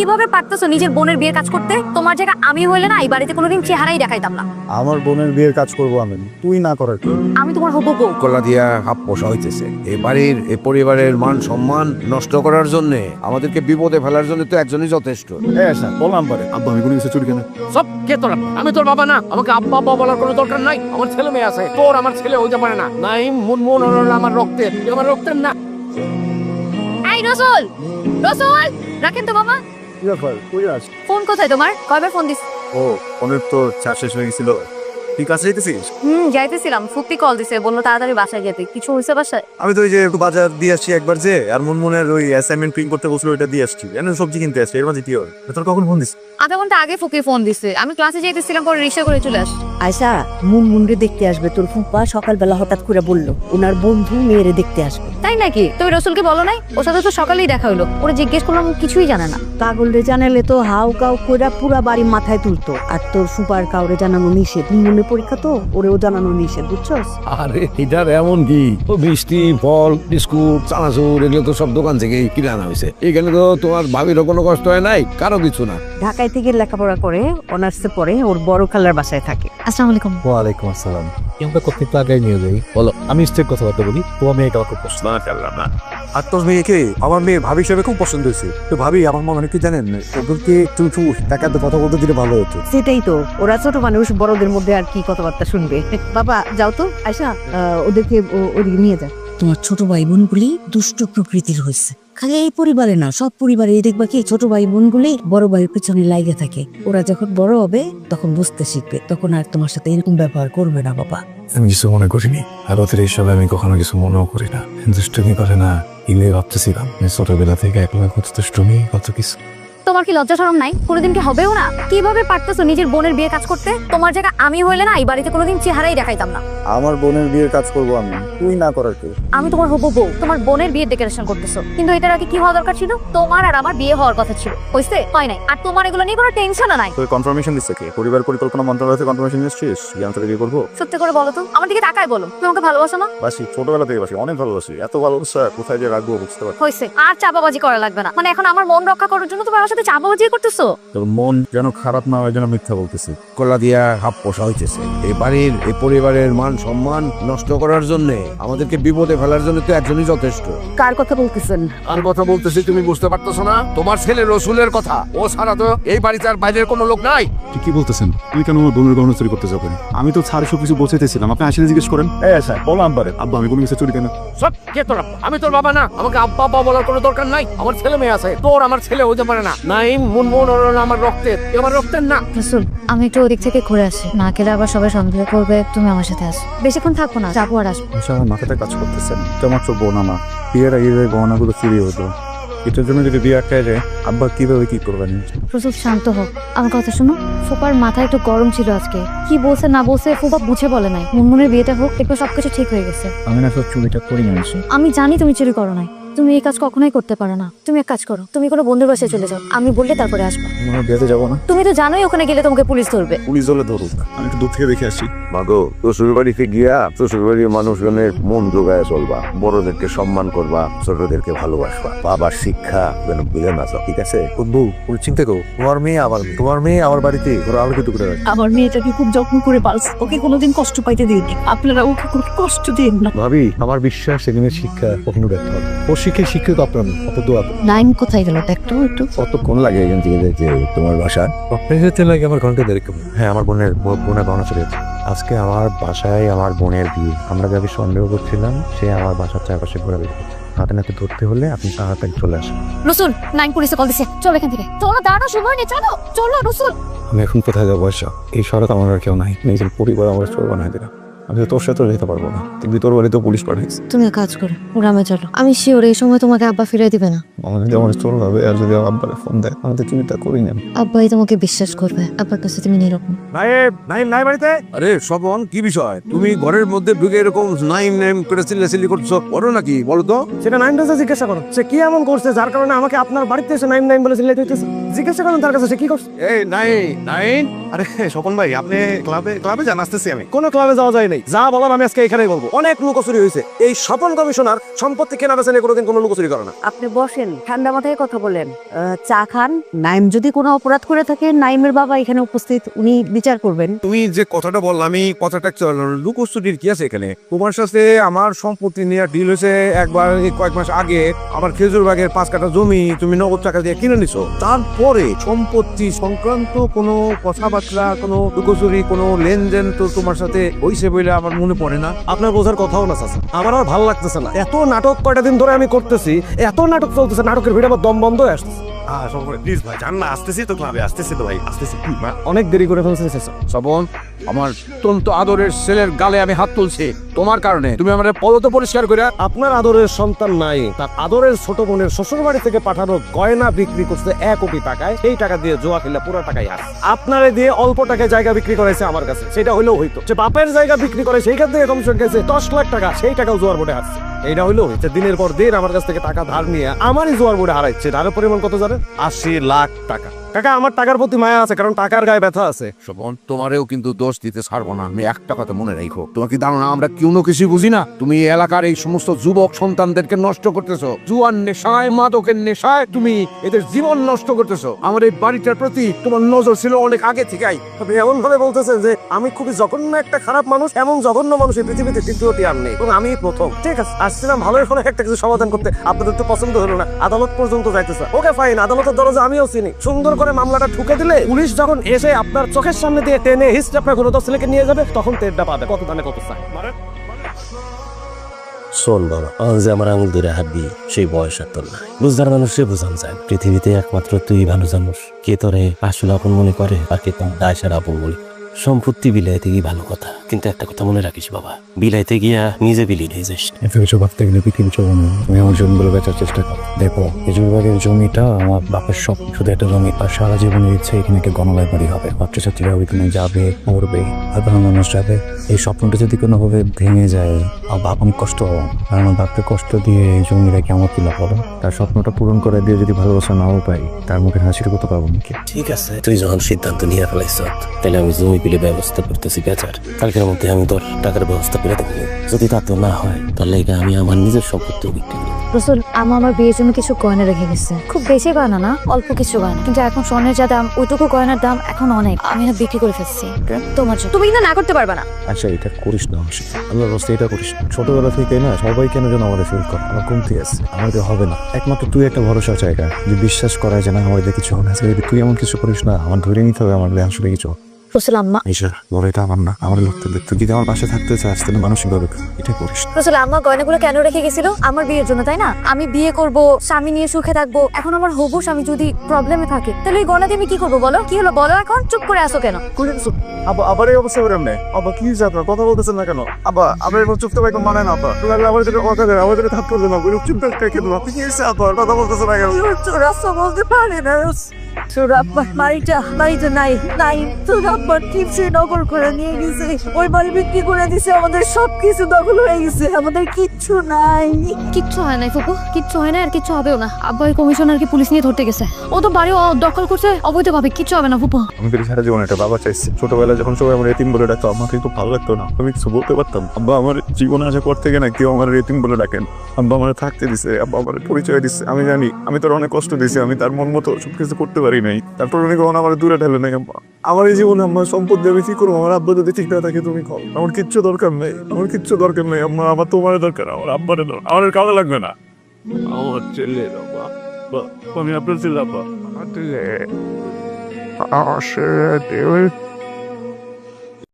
কিভাবে পারতেছো নিজের বোনের বিয়ের কাজ করতে? তোমার জায়গা আমি হইলে না এই বাড়িতে কোনোদিন চেহারাই দেখাইতাম না। আমার বোনের বিয়ের কাজ করবো আমি, তুই না করার কি? আমি তোমার হবু বউ। কলা দিয়া হাত পোষা হইতেছে এই বাড়ির এই পরিবারের মান সম্মান নষ্ট করার জন্য, আমাদেরকে বিপদে ফেলার জন্য তো একজনই যথেষ্ট। স্যার বললাম পারে আব্বা আমি কোনো কিছু চুরি কেন? সব কে তোর আব্বা? আমি তোর বাবা না, আমাকে আব্বা আব্বা বলার কোনো দরকার নাই। আমার ছেলে মেয়ে আছে, তোর আমার ছেলে হইতে পারে না। নাই মুনমুন হলো আমার রক্তের, তুই আমার রক্তের না। এই রসুল, রসুল রাখেন তো বাবা। কি ব্যাপার, তুই আস। ফোন কোথায় তোমার? কয়বার ফোন দিস? ও ফোনের তো চার্জ শেষ হয়ে গেছিল। তুই কাছে যেতেছিস? যাইতেছিলাম। ফুপি কল দিছে, বললো তাড়াতাড়ি বাসায় যেতে। কিছু হয়েছে বাসায়? আমি তো ওই যে একটু বাজার দিয়ে আসছি একবার, যে আর মনের ওই অ্যাসাইনমেন্ট প্রিন্ট করতে বসলো, ওইটা দিয়ে আসছি। এনে সবজি কিনতে আসছি, এর মাঝে কি হয়? তোর কখন ফোন দিস? আধা ঘন্টা আগে ফুপি ফোন দিছে, আমি ক্লাসে যাইতেছিলাম, পরে রিক্সা করে চলে আসছি। আয়সা, মুনমুনরে দেখতে আসবে তোর ফুপা সকালবেলা হঠাৎ করে বললো ওনার বন্ধু মেয়েরে দেখতে আসবে। তাই নাকি? তুমি রসুলকে বলো নাই? ওর সাথে তো সকালেই দেখা হলো। ওরা জিজ্ঞেস করলাম, কিছুই জানে না। পাগলরে জানালে তো হাউ কাউ কইরা পুরা বাড়ি মাথায় তুলতো। আর তোর ফুপার কাউরে জানানো নিষেধ, মুনমুনের পরীক্ষা তো, ওরেও জানানো নিষেধ, বুঝছস? আরে এটার এমন কি, ও মিষ্টি ফল বিস্কুট চানাচুর এগুলো তো সব দোকান থেকে কিনে আনা হয়েছে। এখানে তো তোমার ভাবিরও কোনো কষ্ট হয় নাই, কারো কিছু না। ঢাকায় থেকে লেখাপড়া করে অনার্সে পড়ে, ওর বড় খালার বাসায় থাকে। আসসালামু আলাইকুম। ওয়ালাইকুম আসসালাম। আমরা কত আগে নিয়ে যাই বলো, আমি স্টেট কথাবার্তা বলি, তো আমি এটা খুব পছন্দ। আর তোর মেয়েকে আমার মেয়ে ভাবি হিসেবে খুব পছন্দ হয়েছে। তো ভাবি আমার মনে হয় কি জানেন, ওদেরকে একটু টাকাতে কথা বলতে দিলে ভালো হতো। সেটাই তো, ওরা ছোট মানুষ, বড়দের মধ্যে আর কি কথাবার্তা শুনবে। বাবা যাও তো আয়সা, ওদেরকে ওদিকে নিয়ে যা। তোমার ছোট ভাই বোনগুলি দুষ্ট প্রকৃতির হয়েছে। খালি এই পরিবারে না, সব পরিবারে দেখবা কি ছোট ভাই বোনগুলি বড় ভাইয়ের পেছনে লাইগে থাকে। ওরা যখন বড় হবে তখন বুঝতে শিখবে, তখন আর তোমার সাথে এরকম ব্যবহার করবে না বাবা। আমি কিছু মনে করিনি, আর ওদের এইসব আমি কখনো কিছু মনেও করি না। দুষ্টুমি করে না, ইলে ভাবতেছিলাম ছোটবেলা থেকে একলা কত দুষ্টুমি কত কিছু। তোমার কি লজ্জা শরম নাই? কোনোদিন কি হবেও না? কিভাবে পারতেছো নিজের বোনের বিয়ের কাজ করতে? তোমার জায়গা আমি হইলে না এই বাড়িতে কোনোদিন চেহারাই দেখাইতাম না। আমার বোনের বিয়ের কাজ করবো আমি, তুই না করার কি? আমি তোমার হবু বউ, তোমার বোনের বিয়ের ডেকোরেশন করতেছো, কিন্তু এটার আগে কি হওয়া দরকার ছিল? তোমার আর আমার বিয়ে হওয়ার কথা ছিল, হইছে? হয় নাই। আর তোমার এগুলো নিয়ে কোনো টেনশনও নাই। তুই কনফার্মেশন দিচ্ছে কি? পরিবার পরিকল্পনা মন্ত্রণালয় থেকে কনফার্মেশন নিচ্ছিস আমি তোকে বিয়ে করবো? সত্যি করে বলো তো, আমার দিকে তাকায় বলো, তুমি আমাকে ভালোবাসো না? বাসি, ছোটবেলা থেকে বাসি, অনেক ভালোবাসি। এত ভালোবাসা কোথায় যে রাখবো বুঝতে পারছি। হইছে, আর চাপাবাজি করা লাগবে না। মানে এখন আমার মন রক্ষা করার জন্য তুমি আমার সাথে চাপাবাজি করতেছো? তোর মন যেন খারাপ না হয়, যেন মিথ্যা বলতেছি। কলা দিয়া হাত পোষা হইতেছে এই বাড়ির এই পরিবারের মান সম্মান নষ্ট করার জন্য, আমাদেরকে বিপদে ফেলার জন্য তো একজনই যথেষ্ট। কার কথা বলতেছেন? আর কথা বলতেছি, তুমি বুঝতে পারতেছো না? তোমার ছেলে রসুলের কথা। ও ছাড়া তো এই বাড়িতে আর বাইরের কোনো লোক নাই। ঠিক কি বলতেছেন? তুমি কেন আমার বোনের গহনা চুরি করতে যাবেন? আমি তো ছাড় সব কিছু বলতেছিলাম, আপনি আসলে জিজ্ঞেস করেন। স্যার বললাম পারে আব্বা আমি কোনো কিছু চুরি কেন? সব কে তোর আব্বা? আমি তোর বাবা না, আমাকে আব্বা আব্বা বলার কোনো দরকার নাই। আমার ছেলে মেয়ে আছে, তোর আমার ছেলে হইতে পারে না। নাই মুনমুন হলো আমার রক্তের, তুই আমার রক্তের না। রসুল, আমি একটু ওদিক থেকে ঘুরে আসি, না গেলে আবার সবাই সন্দেহ করবে। তুমি আমার সাথে আসো, বেশিক্ষণ থাকবো না, যাবো আর আসবো। আমার মাথাটা কাজ করতেছেন। তোমার তো বোন আমার, বিয়ের আগে যে গহনাগুলো চুরি হতো, এটার জন্য যদি বিয়ে একটা যায়, আব্বা কিভাবে কি করবেন? রসুল শান্ত হোক, আমার কথা শোনো। ফুপার মাথা একটু গরম ছিল আজকে, কি বলছে না বলছে ফুপা বুঝে বলে নাই। মুনমুনের বিয়েটা হোক, দেখবো সবকিছু ঠিক হয়ে গেছে। আমি না সব চুরিটা করি না। আমি জানি তুমি চুরি করো নাই, তুমি এই কাজ কখনোই করতে পারো না। তুমি এক কাজ করো, তুমি কোনো বন্ধুর বাসায় চলে যাও, আমি বললে তারপরে আসবো। আমরা বিয়েতে যাবো না? তুমি তো জানোই ওখানে গেলে তোমাকে পুলিশ ধরবে। পুলিশ হলে ধরুক, আমি একটু দূর থেকে দেখে আসছি। মাগো, শ্বশুর বাড়িতে গিয়া শ্বশুর বাড়ির মানুষজনের মন জোগায় চলবা, বড়দেরকে সম্মান করবা, ছোটদেরকে ভালোবাসবা, বাবার শিক্ষা যেন ভুলে না যাও, ঠিক আছে? বন্ধু ওর চিন্তা করো, তোমার মেয়ে আমার মেয়ে, তোমার মেয়ে আমার বাড়িতে ওরা আলোকিত করে রাখে। আমার মেয়েটাকে খুব যত্ন করে পালছে, ওকে কোনোদিন কষ্ট পাইতে দিইনি। আপনারা ওকে কোনো কষ্ট দিন না। ভাবি আমার বিশ্বাস সেদিনের শিক্ষা কখনো ব্যর্থ হবে। ও শিক্ষায় শিক্ষিত আপনার অত দোয়া। নাইম কোথায় গেল? একটু কতক্ষণ লাগে এখান থেকে যেতে তোমার বাসা? আপনার যেতে লাগে আমার ঘন্টা দেড়েক। হ্যাঁ, আমার বোনের গহনা চলে যাচ্ছে। আজকে আমার বাসায় আমার বোনের বিয়ে, আমরা যাকে সন্দেহ করছিলাম সে আমার বাসার চারপাশে ঘোরাঘুরি করছে। হাতে নাতে ধরতে হলে আপনি তাড়াতাড়ি চলে আসুন। রসুল, নাইন পুলিশে কল দিছে, চলো এখান থেকে। চলো, দাঁড়ানো সময় নেই, চলো চলো রসুল। আমি এখন কোথায় যাবো? বয়সা এই শহরে আমার আর কেউ নাই, নিজের পরিবার আমার চোর বানাই দিলাম। আমি তো তোর সাথে যেতে পারবো না, কিন্তু তোর বাড়িতেও পুলিশ পাঠাইছে। তুমি এক কাজ করো, গ্রামে চলো। আমি শিওর এই সময় তোমাকে আব্বা ফিরিয়ে দিবে না। আমার যদি আমার চোর ভাবে আর যদি আমার আব্বারে ফোন দেয়, আমি তো চিন্তা করি না। আব্বাই তোমাকে বিশ্বাস করবে, আব্বার কাছে তুমি নিরকম। নাই বাড়িতে। আরে স্বপন, কি বিষয়? তুমি ঘরের মধ্যে ঢুকে এরকম নাইম নাইম করে চিল্লাচিল্লি করছো, বলো নাকি? বলো তো। সেটা নাইম দাসে জিজ্ঞাসা করো, সে কি এমন করছে যার কারণে আমাকে আপনার বাড়িতে এসে নাইম নাইম বলে চিল্লাইতে হইতেছে? জিজ্ঞাসা করুন তার কাছে সে কি করছে। এই নাইন নাইন, আরে স্বপন ভাই, আপনি ক্লাবে যান, আসতেছি আমি। কোনো ক্লাবে যাওয়া যায় নাই, যা বলার আমি আজকে এখানেই বলবো। অনেক লুকোচুরি হয়েছে। এই স্বপন কমিশনার সম্পত্তি কেনা বেচা নিয়ে কোনোদিন কোনো লুকোচুরি করে না। আপনি বসেন, ঠান্ডা মাথায় কথা বলেন, চা খান। নাইম যদি কোনো অপরাধ করে থাকে, নাইমের বাবা এখানে উপস্থিত, উনি বিচার করবেন। তুমি যে কথাটা বললাম, আমি কথাটা লুকোচুরির কি আছে এখানে? তোমার সাথে আমার সম্পত্তি নিয়ে ডিল হয়েছে একবার কয়েক মাস আগে। আমার খেজুর বাগের 5 কাঠা জমি তুমি নগদ টাকা দিয়ে কিনে নিছো। তারপরে সম্পত্তি সংক্রান্ত কোনো কথাবার্তা, কোনো লুকোচুরি, কোনো লেনদেন তো তোমার সাথে হইছে বলে আমার মনে পড়ে না। আপনার বোঝার কথাও না চাচা, আমার আর ভালো লাগতেছে না। এত নাটক কয়টা দিন ধরে আমি করতেছি, এত নাটক চলতেছে, নাটকের ভিড়ে আমার দম বন্ধ হয়ে আসতেছে। প্লিজ ভাই জান না, আসতেছি তো ক্লাবে, আসতেছি তো ভাই, আসতেছি। অনেক দেরি করে ফেলছে চাচা। শ্রবণ, আমার অত্যন্ত আদরের ছেলের গালে আমি হাত তুলছি তোমার কারণে। তুমি আমার পদত পরিষ্কার করে। আপনার আদরের সন্তান নাই, তার আদরের ছোট বোনের শ্বশুর বাড়ি থেকে পাঠানো গয়না বিক্রি করছে 1 কোটি টাকায়। সেই টাকা দিয়ে জুয়া খেলে পুরো টাকাই আসে। আপনারে দিয়ে অল্প টাকায় জায়গা বিক্রি করাইছে আমার কাছে, সেটা হইলেও হইতো। যে বাপের জায়গা বিক্রি করে সেইখান থেকে কমিশন গেছে 10 লাখ টাকা, সেই টাকাও জোয়ার বোর্ডে আসছে। এইটা হইলেও হইছে। দিনের পর দিন আমার কাছ থেকে টাকা ধার নিয়ে আমারই জোয়ার বোর্ডে হারাইছে। ধারের পরিমাণ কত জানেন? 80 লাখ টাকা। কাকা, আমার টাকার প্রতি মায়া আছে, কারণ টাকার গায়ে ব্যথা আছে। শ্রবণ, তোমারেও কিন্তু দোষ দিতে ছাড়বো না। আমি একটা কথা মনে রাখো, তোমার কি জানো না আমরা কোনো কিছু বুঝি না? তুমি এই এলাকার এই সমস্ত যুবক সন্তানদেরকে নষ্ট করতেছো। জুয়ার নেশায়, মাদকের নেশায় তুমি এদের জীবন নষ্ট করতেছো। আমার এই বাড়িটার প্রতি তোমার নজর ছিল অনেক আগে থেকেই। আপনি এমন ভাবে বলতেছেন যে আমি খুবই জঘন্য একটা খারাপ মানুষ। এমন জঘন্য মানুষ এই পৃথিবীতে তৃতীয়টি আর নেই, এবং আমি প্রথম। ঠিক আছে, আসছিলাম ভালো এখন একটা কিছু সমাধান করতে, আপনাদের তো পছন্দ হলো না, আদালত পর্যন্ত যাইতেছে। ওকে ফাইন, আদালতের দরজা আমিও চিনি। সুন্দর করে মামলাটা ঠুকে দিলে পুলিশ যখন এসে আপনার চোখের সামনে দিয়ে টেনে হিস্ট্রি আপনার কোনো ছেলেকে নিয়ে যাবে, তখন টেরটা পাবে কত দানে কত চায়। শোন বাবা, আমার যে আমার আঙুল ধরে হাত দিয়ে সেই বয়স আর তোর নাই। বুঝদার মানুষ সে বোঝান যায়। পৃথিবীতে একমাত্র তুই ভালো জানোস কে তোরে আসলে আপন মনে করে আর কে তোর দায়সার আপন মনে করে। সম্পত্তি বিলাইতে গিয়ে ভালো কথা, কিন্তু একটা কথা মনে রাখিস বাবা, বিলাইতে গিয়া নিজে বিলি নিয়ে যাস। এত কিছু ভাবতে গেলে পৃথিবী চলবে না। তুমি আমার জমিগুলো বেচার চেষ্টা করো। দেখো, খেজুর বাগের জমিটা আমার বাপের সব, শুধু একটা জমি। আর সারা জীবনের ইচ্ছে এখানে একটা গণলয় বাড়ি হবে। ছাত্রছাত্রীরা ওইখানে যাবে, মরবে, সাধারণ মানুষ যাবে। এই স্বপ্নটা যদি কোনোভাবে ভেঙে যায়, আমার বাপ অনেক কষ্ট হবে। আর আমার বাপকে কষ্ট দিয়ে এই জমিটা কেমন কি লাভ হবে? তার স্বপ্নটা পূরণ করে দিয়ে যদি ভালোবাসা নাও পাই, তার মুখে হাসির কথা পাবো নাকি? ঠিক আছে, তুই যখন সিদ্ধান্ত নিয়ে ফেলাইছ, তাহলে আমি জমি বিলে ব্যবস্থা করতেছি বেচার। কালকের মধ্যে আমি তোর টাকার ব্যবস্থা করে দেবো। যদি তা তো না হয়, তাহলে আমি আমার নিজের সম্পত্তি বিক্রি করবো। রসুল, আমার বিয়ের জন্য কিছু গয়না রেখে গেছে। খুব বেশি গয়না না, অল্প কিছু গয়না, কিন্তু এখন স্বর্ণের যা দাম, ওইটুকু গয়নার দাম এখন অনেক। আমি না বিক্রি করে ফেলছি তোমার জন্য। তুমি কিন্তু না করতে পারবে না। আচ্ছা, এটা করিস না, আল্লাহর রাস্তায় এটা করিস না। ছোটবেলা থেকে না সবাই কেন যেন আমাদের ফিল করে আমার কমতি আছে, আমাদের হবে না। একমাত্র তুই একটা ভরসার জায়গা, যে বিশ্বাস করায় যে না আমাদের কিছু হবে না। যদি তুই এমন কিছু করিস না, আমার ধরে নিতে হবে আমাদের আসলে কিছু। রসুল, আম্মা বলে এটা আমার না, আমার লোকটা দেখতে যদি আমার পাশে থাকতে চাস তাহলে মানসিকভাবে এটা করিস না। রসুল, আম্মা গয়নাগুলো কেন রেখে গেছিল? আমার বিয়ের জন্য, তাই না? আমি বিয়ে করব, স্বামী নিয়ে সুখে থাকবো। এখন আমার হবু স্বামী যদি প্রবলেমে থাকে, তাহলে এই গয়না দিয়ে আমি কি করবো বলো? কি হলো বলো, এখন চুপ করে আসো কেন? আবার এই অবস্থা করে নেই। আবার কি যাত্রা কথা বলতেছেন না কেন? আবার এবার চুপ তো একদম মানে না। আমার যদি কথা দেয়, আমার যদি থাক করবে না, চুপ থাকতে কেন? আপনি কি এসে আবার কথা বলতেছেন না কেন? রাস্তা বলতে পারে না। বাড়িটা নাই তোর আব্বার টিপসে নকল করে নিয়ে গেছে। ওই বাড়ি বিক্রি করে দিছে, আমাদের সবকিছু দখল হয়ে গেছে, আমাদের কিচ্ছু নাই। কিচ্ছু হয় নাই ফুপু, কিচ্ছু হয় না, আর কিচ্ছু হবেও না। আব্বা ওই কমিশনারকে পুলিশ নিয়ে ধরতে গেছে। ও তো বাড়ি দখল করছে অবৈধভাবে, কিচ্ছু হবে না ফুপু। আমি তো সারা জীবন একটা বাবা চাইছি। ছোটবেলায় যখন সবাই আমার এতিম বলে ডাকতো, আমাকে কিন্তু ভালো লাগতো না। আমি কিছু বলতে পারতাম। আব্বা আমার জীবনে আসা পর থেকে না কেউ আমার এতিম বলে ডাকেন। আব্বা আমার থাকতে দিছে, আব্বা আমার পরিচয় দিচ্ছে। আমি জানি আমি তোর অনেক কষ্ট দিয়েছি, আমি তার মন মতো সবকিছু করতে পারি নাই। তারপর উনি কখন আমার দূরে ঠেলে নেই। আব্বা আমার এই জীবনে আমার সম্পদ দেবে কি করবো? আমার আব্বা যদি ঠিক না থাকে তুমি কল। আমার কিচ্ছু দরকার নেই, আমার কিচ্ছু দরকার নেই। আমার তোমার দরকার, আমার আব্বারে দরকার। আমার কালো লাগবে না। আমার ছেলে আমি আপনার ছেলে। আব্বা আমার ছেলে